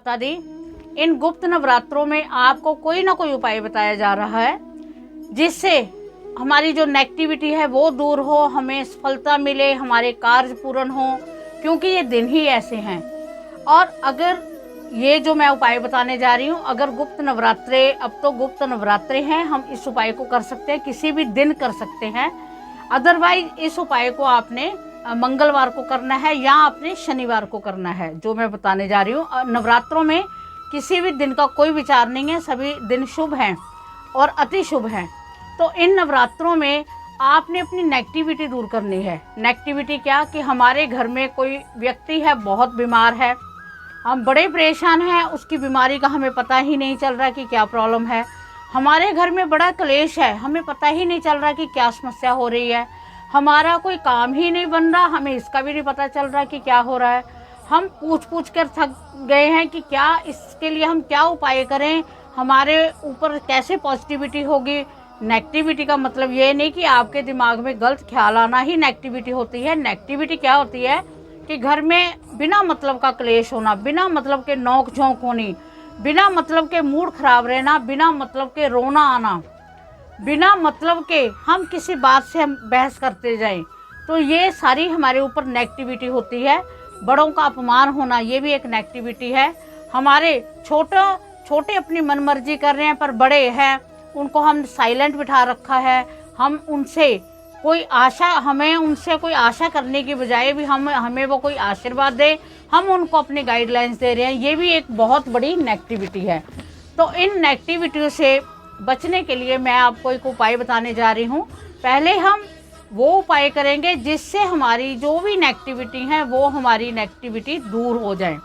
माता दी, इन गुप्त नवरात्रों में आपको कोई ना कोई उपाय बताया जा रहा है जिससे हमारी जो नेगेटिविटी है वो दूर हो, हमें सफलता मिले, हमारे कार्य पूर्ण हो, क्योंकि ये दिन ही ऐसे हैं। और अगर ये जो मैं उपाय बताने जा रही हूँ, अगर गुप्त नवरात्रे, अब तो गुप्त नवरात्रे हैं, हम इस उपाय को कर सकते हैं, किसी भी दिन कर सकते हैं। अदरवाइज इस उपाय को आपने मंगलवार को करना है या आपने शनिवार को करना है, जो मैं बताने जा रही हूँ। नवरात्रों में किसी भी दिन का कोई विचार नहीं है, सभी दिन शुभ हैं और अति शुभ हैं। तो इन नवरात्रों में आपने अपनी नेगेटिविटी दूर करनी है। नेगेटिविटी क्या कि हमारे घर में कोई व्यक्ति है, बहुत बीमार है, हम बड़े परेशान हैं, उसकी बीमारी का हमें पता ही नहीं चल रहा कि क्या प्रॉब्लम है। हमारे घर में बड़ा क्लेश है, हमें पता ही नहीं चल रहा कि क्या समस्या हो रही है। हमारा कोई काम ही नहीं बन रहा, हमें इसका भी नहीं पता चल रहा कि क्या हो रहा है। हम पूछ कर थक गए हैं कि क्या इसके लिए हम क्या उपाय करें, हमारे ऊपर कैसे पॉजिटिविटी होगी। नेगेटिविटी का मतलब ये नहीं कि आपके दिमाग में गलत ख्याल आना ही नेगेटिविटी होती है। नेगेटिविटी क्या होती है कि घर में बिना मतलब का क्लेश होना, बिना मतलब के नोक झोंक होनी, बिना मतलब के मूड खराब रहना, बिना मतलब के रोना आना, बिना मतलब के हम किसी बात से हम बहस करते जाएं, तो ये सारी हमारे ऊपर नेगेटिविटी होती है। बड़ों का अपमान होना, ये भी एक नेगेटिविटी है। हमारे छोटे अपनी मनमर्जी कर रहे हैं, पर बड़े हैं उनको हम साइलेंट बिठा रखा है। हम उनसे कोई आशा, हमें उनसे कोई आशा करने की बजाय भी हमें वो कोई आशीर्वाद दे, हम उनको अपनी गाइडलाइंस दे रहे हैं, ये भी एक बहुत बड़ी नेगेटिविटी है। तो इन नेगेटिविटियों से बचने के लिए मैं आपको एक उपाय बताने जा रही हूँ। पहले हम वो उपाय करेंगे जिससे हमारी जो भी नेगेटिविटी है वो हमारी नेगेटिविटी दूर हो जाए।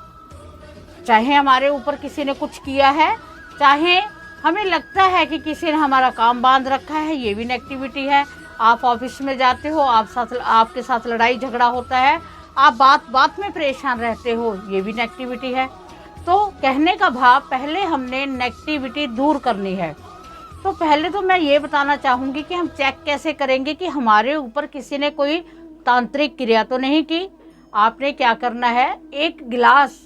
चाहे हमारे ऊपर किसी ने कुछ किया है, चाहे हमें लगता है कि किसी ने हमारा काम बांध रखा है, ये भी नेगेटिविटी है। आप ऑफिस में जाते हो, आपके साथ लड़ाई झगड़ा होता है, आप बात बात में परेशान रहते हो, ये भी नेगेटिविटी है। तो कहने का भाव, पहले हमने नेगेटिविटी दूर करनी है। तो पहले तो मैं ये बताना चाहूँगी कि हम चेक कैसे करेंगे कि हमारे ऊपर किसी ने कोई तांत्रिक क्रिया तो नहीं की। आपने क्या करना है, एक गिलास,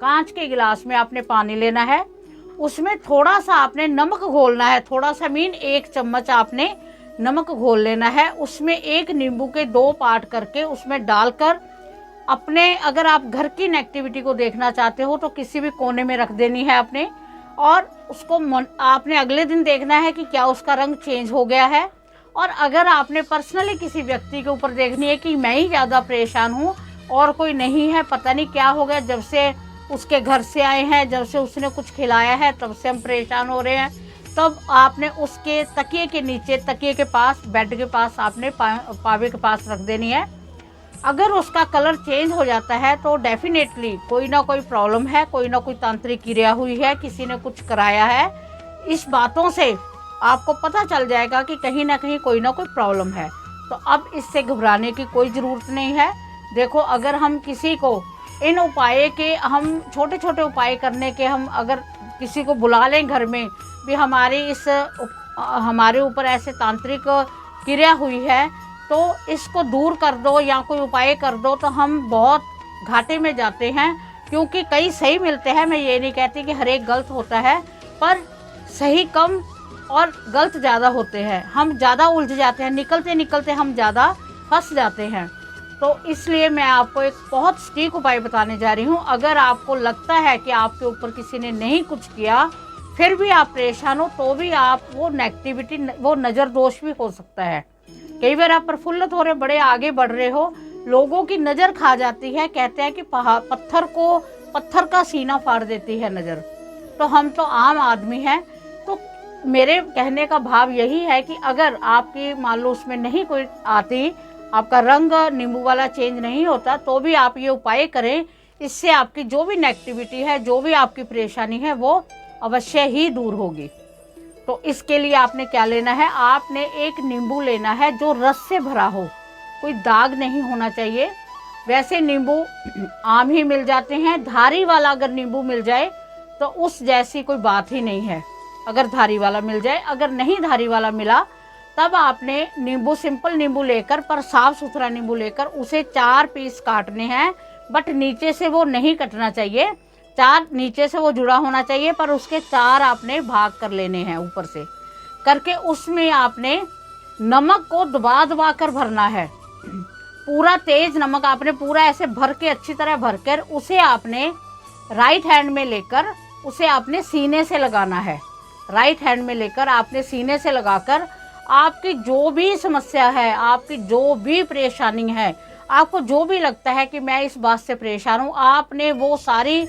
कांच के गिलास में आपने पानी लेना है, उसमें थोड़ा सा आपने नमक घोलना है, थोड़ा सा मीन 1 चम्मच आपने नमक घोल लेना है। उसमें एक नींबू के 2 पार्ट करके उसमें डालकर अपने, अगर आप घर की नेगेटिविटी को देखना चाहते हो तो किसी भी कोने में रख देनी है आपने, और उसको आपने अगले दिन देखना है कि क्या उसका रंग चेंज हो गया है। और अगर आपने पर्सनली किसी व्यक्ति के ऊपर देखनी है कि मैं ही ज़्यादा परेशान हूँ और कोई नहीं है, पता नहीं क्या हो गया, जब से उसके घर से आए हैं, जब से उसने कुछ खिलाया है तब से हम परेशान हो रहे हैं, तब आपने उसके तकिए के नीचे, तकिए के पास, बेड के पास आपने पावे के पास रख देनी है। अगर उसका कलर चेंज हो जाता है तो डेफिनेटली कोई ना कोई प्रॉब्लम है, कोई ना कोई तांत्रिक क्रिया हुई है, किसी ने कुछ कराया है। इस बातों से आपको पता चल जाएगा कि कहीं ना कहीं कोई ना कोई प्रॉब्लम है। तो अब इससे घबराने की कोई ज़रूरत नहीं है। देखो, अगर हम किसी को इन उपाय के, हम छोटे छोटे उपाय करने के, हम अगर किसी को बुला लें घर में भी, हमारे ऊपर ऐसे तांत्रिक क्रिया हुई है तो इसको दूर कर दो या कोई उपाय कर दो, तो हम बहुत घाटे में जाते हैं। क्योंकि कई सही मिलते हैं, मैं ये नहीं कहती कि हर एक गलत होता है, पर सही कम और गलत ज़्यादा होते हैं। हम ज़्यादा उलझ जाते हैं, निकलते निकलते हम ज़्यादा फंस जाते हैं। तो इसलिए मैं आपको एक बहुत सटीक उपाय बताने जा रही हूँ। अगर आपको लगता है कि आपके ऊपर किसी ने नहीं कुछ किया, फिर भी आप परेशान हो, तो भी आप वो नेगेटिविटी, वो नज़र दोष भी हो सकता है। कई बार आप प्रफुल्लित हो रहे, बड़े आगे बढ़ रहे हो, लोगों की नज़र खा जाती है। कहते हैं कि पत्थर का सीना फाड़ देती है नज़र। तो हम तो आम आदमी हैं। तो मेरे कहने का भाव यही है कि अगर आपकी मान लो उसमें नहीं कोई आती, आपका रंग नींबू वाला चेंज नहीं होता, तो भी आप ये उपाय करें। इससे आपकी जो भी नेगेटिविटी है, जो भी आपकी परेशानी है, वो अवश्य ही दूर होगी। तो इसके लिए आपने क्या लेना है, आपने एक नींबू लेना है जो रस से भरा हो, कोई दाग नहीं होना चाहिए। वैसे नींबू आम ही मिल जाते हैं, धारी वाला अगर नींबू मिल जाए तो उस जैसी कोई बात ही नहीं है, अगर धारी वाला मिल जाए। अगर नहीं धारी वाला मिला, तब आपने नींबू, सिंपल नींबू लेकर, पर साफ सुथरा नींबू लेकर उसे 4 पीस काटने हैं, बट नीचे से वो नहीं कटना चाहिए। 4 नीचे से वो जुड़ा होना चाहिए, पर उसके 4 आपने भाग कर लेने हैं ऊपर से करके। उसमें आपने नमक को दबा दबा कर भरना है, पूरा तेज नमक आपने पूरा ऐसे भर के अच्छी तरह भरकर उसे आपने राइट हैंड में लेकर उसे आपने सीने से लगाना है। राइट हैंड में लेकर आपने सीने से लगाकर आपकी जो भी समस्या है, आपकी जो भी परेशानी है, आपको जो भी लगता है कि मैं इस बात से परेशान हूँ, आपने वो सारी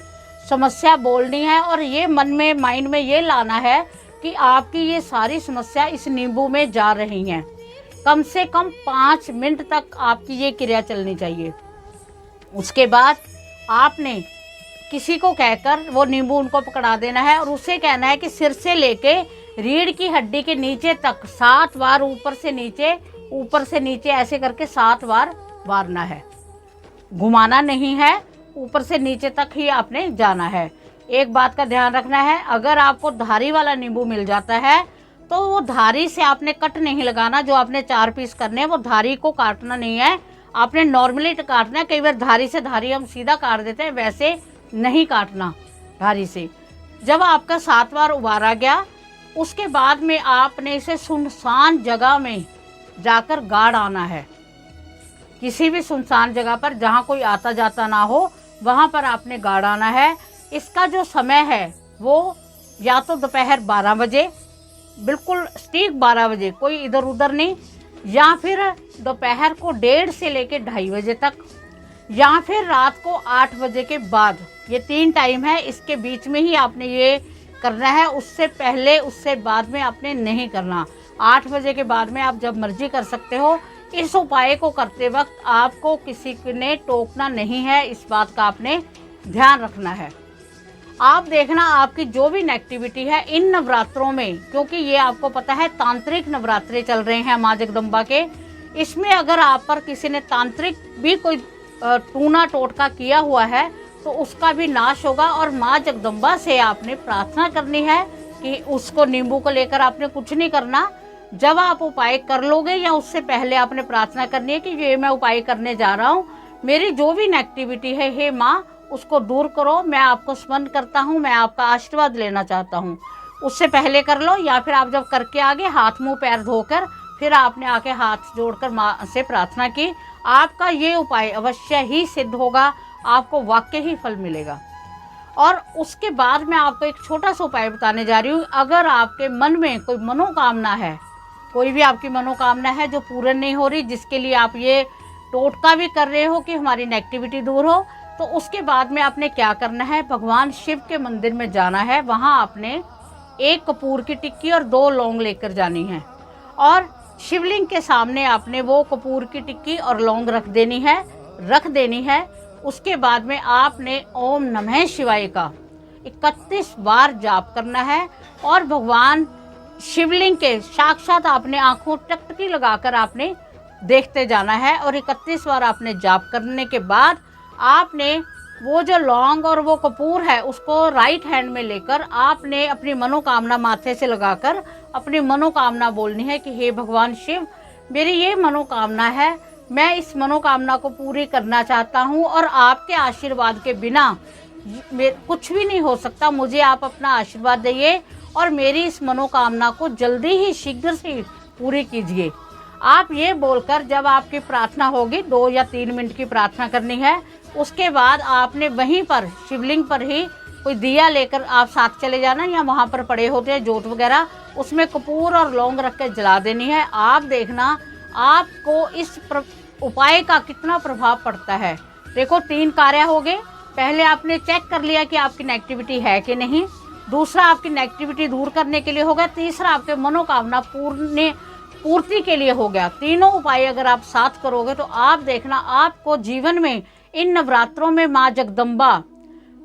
समस्या बोलनी है और ये मन में माइंड में ये लाना है कि आपकी ये सारी समस्या इस नींबू में जा रही हैं। कम से कम 5 मिनट तक आपकी ये क्रिया चलनी चाहिए। उसके बाद आपने किसी को कहकर वो नींबू उनको पकड़ा देना है और उसे कहना है कि सिर से लेके रीढ़ की हड्डी के नीचे तक 7 बार ऊपर से नीचे ऐसे करके 7 बार मारना है। घुमाना नहीं है, ऊपर से नीचे तक ही आपने जाना है। एक बात का ध्यान रखना है, अगर आपको धारी वाला नींबू मिल जाता है तो वो धारी से आपने कट नहीं लगाना। जो आपने 4 पीस करने हैं वो धारी को काटना नहीं है, आपने नॉर्मली काटना है। कई बार धारी से धारी हम सीधा काट देते हैं, वैसे नहीं काटना धारी से। जब आपका 7 बार उबारा गया, उसके बाद में आपने इसे सुनसान जगह में जाकर गाड़ आना है। किसी भी सुनसान जगह पर जहाँ कोई आता जाता ना हो, वहाँ पर आपने गाड़ आना है। इसका जो समय है वो या तो दोपहर 12 बजे, बिल्कुल ठीक 12 बजे, कोई इधर उधर नहीं, या फिर दोपहर को 1:30 से लेकर 2:30 बजे तक, या फिर रात को 8 बजे के बाद। ये 3 टाइम है, इसके बीच में ही आपने ये करना है। उससे पहले उससे बाद में आपने नहीं करना। 8 बजे के बाद में आप जब मर्जी कर सकते हो। इस उपाय को करते वक्त आपको किसी ने टोकना नहीं है, इस बात का आपने ध्यान रखना है। आप देखना आपकी जो भी नेगेटिविटी है इन नवरात्रों में, क्योंकि ये आपको पता है तांत्रिक नवरात्रे चल रहे हैं माँ जगदम्बा के, इसमें अगर आप पर किसी ने तांत्रिक भी कोई टूना टोटका किया हुआ है तो उसका भी नाश होगा। और माँ जगदम्बा से आपने प्रार्थना करनी है कि उसको नींबू को लेकर आपने कुछ नहीं करना। जब आप उपाय कर लोगे या उससे पहले आपने प्रार्थना करनी है कि ये मैं उपाय करने जा रहा हूँ, मेरी जो भी नेगेटिविटी है हे माँ उसको दूर करो, मैं आपको स्मरण करता हूँ, मैं आपका आशीर्वाद लेना चाहता हूँ। उससे पहले कर लो, या फिर आप जब करके आगे हाथ मुंह पैर धोकर फिर आपने आके हाथ जोड़कर माँ से प्रार्थना की, आपका ये उपाय अवश्य ही सिद्ध होगा, आपको वाकई ही फल मिलेगा। और उसके बाद मैं आपको एक छोटा सा उपाय बताने जा रही हूँ। अगर आपके मन में कोई मनोकामना है, कोई भी आपकी मनोकामना है जो पूर्ण नहीं हो रही, जिसके लिए आप ये टोटका भी कर रहे हो कि हमारी नेगेटिविटी दूर हो, तो उसके बाद में आपने क्या करना है, भगवान शिव के मंदिर में जाना है। वहाँ आपने 1 कपूर की टिक्की और 2 लौंग लेकर जानी है और शिवलिंग के सामने आपने वो कपूर की टिक्की और लौंग रख देनी है। उसके बाद में आपने ओम नमः शिवाय का 31 बार जाप करना है और भगवान शिवलिंग के साक्षात आपने आंखों टकटकी लगाकर आपने देखते जाना है। और 31 बार आपने जाप करने के बाद आपने वो जो लौंग और वो कपूर है उसको राइट हैंड में लेकर आपने अपनी मनोकामना माथे से लगाकर अपनी मनोकामना बोलनी है कि हे भगवान शिव, मेरी ये मनोकामना है, मैं इस मनोकामना को पूरी करना चाहता हूँ और आपके आशीर्वाद के बिना कुछ भी नहीं हो सकता। मुझे आप अपना आशीर्वाद दीजिए और मेरी इस मनोकामना को जल्दी ही शीघ्र से पूरी कीजिए। आप ये बोलकर जब आपकी प्रार्थना होगी, 2 या 3 मिनट की प्रार्थना करनी है, उसके बाद आपने वहीं पर शिवलिंग पर ही कोई दिया लेकर आप साथ चले जाना, या वहाँ पर पड़े होते हैं जोत वगैरह, उसमें कपूर और लौंग रख कर जला देनी है। आप देखना आपको इस उपाय का कितना प्रभाव पड़ता है। देखो 3 कार्य हो गए। पहले आपने चेक कर लिया कि आपकी नेगेटिविटी है कि नहीं, दूसरा आपकी नेगेटिविटी दूर करने के लिए हो गया, तीसरा आपके मनोकामना पूर्ति के लिए हो गया। तीनों उपाय अगर आप साथ करोगे तो आप देखना आपको जीवन में इन नवरात्रों में माँ जगदम्बा,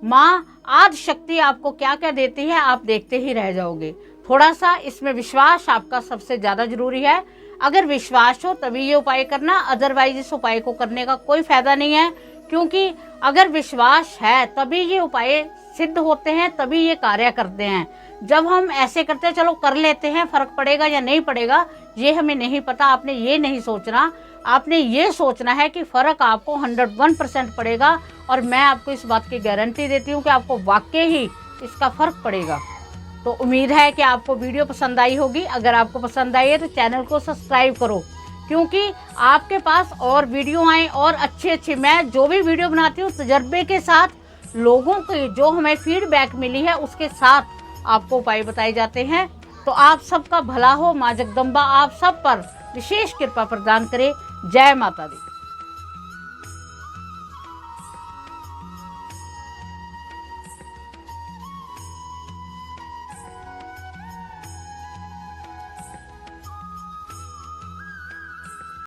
माँ आदि शक्ति आपको क्या क्या देती है आप देखते ही रह जाओगे। थोड़ा सा इसमें विश्वास आपका सबसे ज़्यादा जरूरी है। अगर विश्वास हो तभी ये उपाय करना, अदरवाइज इस उपाय को करने का कोई फायदा नहीं है, क्योंकि अगर विश्वास है तभी ये उपाय सिद्ध होते हैं, तभी ये कार्य करते हैं। जब हम ऐसे करते हैं चलो कर लेते हैं, फर्क पड़ेगा या नहीं पड़ेगा ये हमें नहीं पता, आपने ये नहीं सोचना। आपने ये सोचना है कि फ़र्क आपको 101% पड़ेगा, और मैं आपको इस बात की गारंटी देती हूँ कि आपको वाकई ही इसका फ़र्क पड़ेगा। तो उम्मीद है कि आपको वीडियो पसंद आई होगी। अगर आपको पसंद आई है तो चैनल को सब्सक्राइब करो, क्योंकि आपके पास और वीडियो आए और अच्छे मैं जो भी वीडियो बनाती हूँ तजर्बे के साथ, लोगों की जो हमें फीडबैक मिली है उसके साथ आपको उपाय बताए जाते हैं। तो आप सबका भला हो, माँ जगदम्बा आप सब पर विशेष कृपा प्रदान करे। जय माता दी।